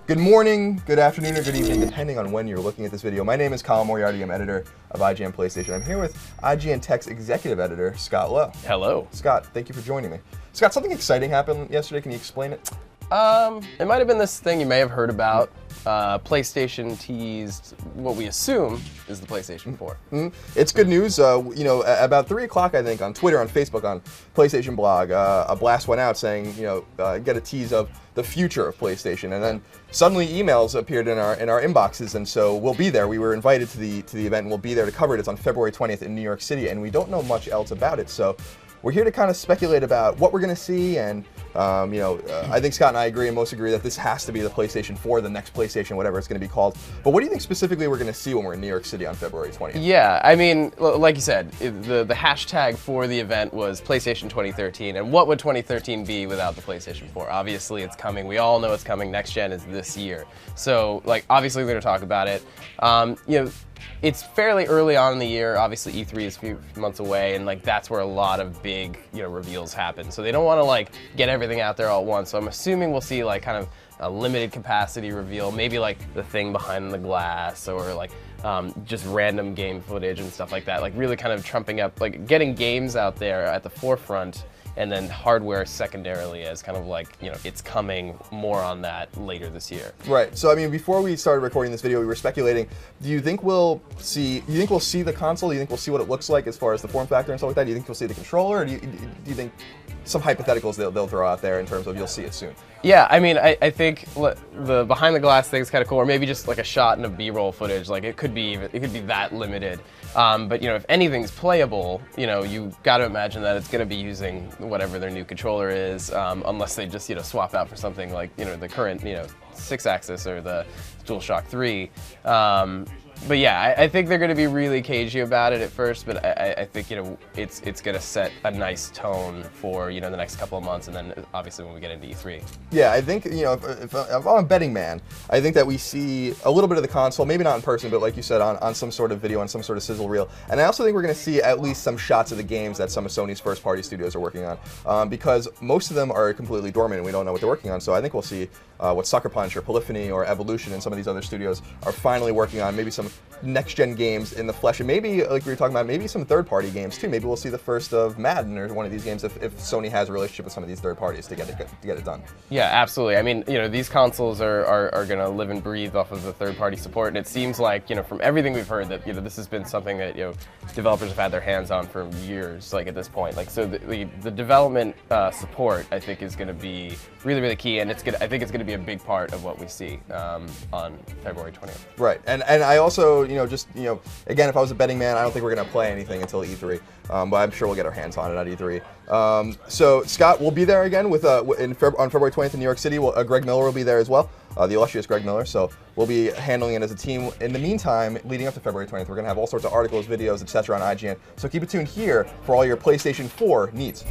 Good morning, good afternoon, or good evening, depending on when you're looking at this video. My name is Colin Moriarty. I'm editor of IGN PlayStation. I'm here with IGN Tech's executive editor, Scott Lowe. Hello. Scott, thank you for joining me. Scott, something exciting happened yesterday. Can you explain it? It might have been this thing you may have heard about. PlayStation teased what we assume is the PlayStation 4. It's good news. About 3 o'clock, I think, on Twitter, on Facebook, on PlayStation blog, a blast went out saying, get a tease of the future of PlayStation, and then suddenly emails appeared in our inboxes, and so we'll be there. We were invited to the event, and we'll be there to cover it. It's on February 20th in New York City, and we don't know much else about it, so we're here to kind of speculate about what we're going to see, and I think Scott and I agree, and most agree, that this has to be the PlayStation 4, the next PlayStation, whatever it's going to be called. But what do you think specifically we're going to see when we're in New York City on February 20th? Yeah, I mean, like you said, the hashtag for the event was PlayStation 2013, and what would 2013 be without the PlayStation 4? Obviously, it's coming. We all know it's coming. Next gen is this year. So, obviously, we're going to talk about it. It's fairly early on in the year. Obviously, E3 is a few months away, and that's where a lot of big reveals happen. So they don't want to get everything out there all at once. So I'm assuming we'll see kind of a limited capacity reveal, maybe the thing behind the glass, or just random game footage and stuff like that. Really kind of trumping up, getting games out there at the forefront, and then hardware secondarily as kind of it's coming more on that later this year. Right. So I mean, before we started recording this video, we were speculating. Do you think we'll see the console? Do you think we'll see what it looks like as far as the form factor and stuff like that? Do you think we'll see the controller, or do you think some hypotheticals they'll throw out there in terms of you'll see it soon? Yeah, I mean, I think the behind the glass thing is kind of cool, or maybe just a shot in a B-roll footage. It could be that limited. But if anything's playable, you got to imagine that it's going to be using whatever their new controller is, unless they just swap out for something like the current 6-axis or the DualShock 3. But yeah, I think they're going to be really cagey about it at first, but I think it's going to set a nice tone for the next couple of months, and then obviously when we get into E3. Yeah, I think if I'm a betting man, I think that we see a little bit of the console, maybe not in person, but like you said, on some sort of video, on some sort of sizzle reel. And I also think we're going to see at least some shots of the games that some of Sony's first-party studios are working on, because most of them are completely dormant and we don't know what they're working on. So I think we'll see what Sucker Punch or Polyphony or Evolution and some of these other studios are finally working on, maybe some next-gen games in the flesh, and maybe, like we were talking about, maybe some third-party games too. Maybe we'll see the first of Madden or one of these games if Sony has a relationship with some of these third parties to get it done. Yeah, absolutely. I mean, these consoles are going to live and breathe off of the third-party support, and it seems like, from everything we've heard, that this has been something that developers have had their hands on for years, at this point. So the development support, I think, is going to be really, really key, and I think it's going to be a big part of what we see on February 20th. Right, and I also, again, if I was a betting man, I don't think we're going to play anything until E3, but I'm sure we'll get our hands on it at E3. So Scott, we'll be there again on February 20th in New York City. Greg Miller will be there as well, the illustrious Greg Miller. So we'll be handling it as a team. In the meantime, leading up to February 20th, we're going to have all sorts of articles, videos, etc. on IGN. So keep it tuned here for all your PlayStation 4 needs.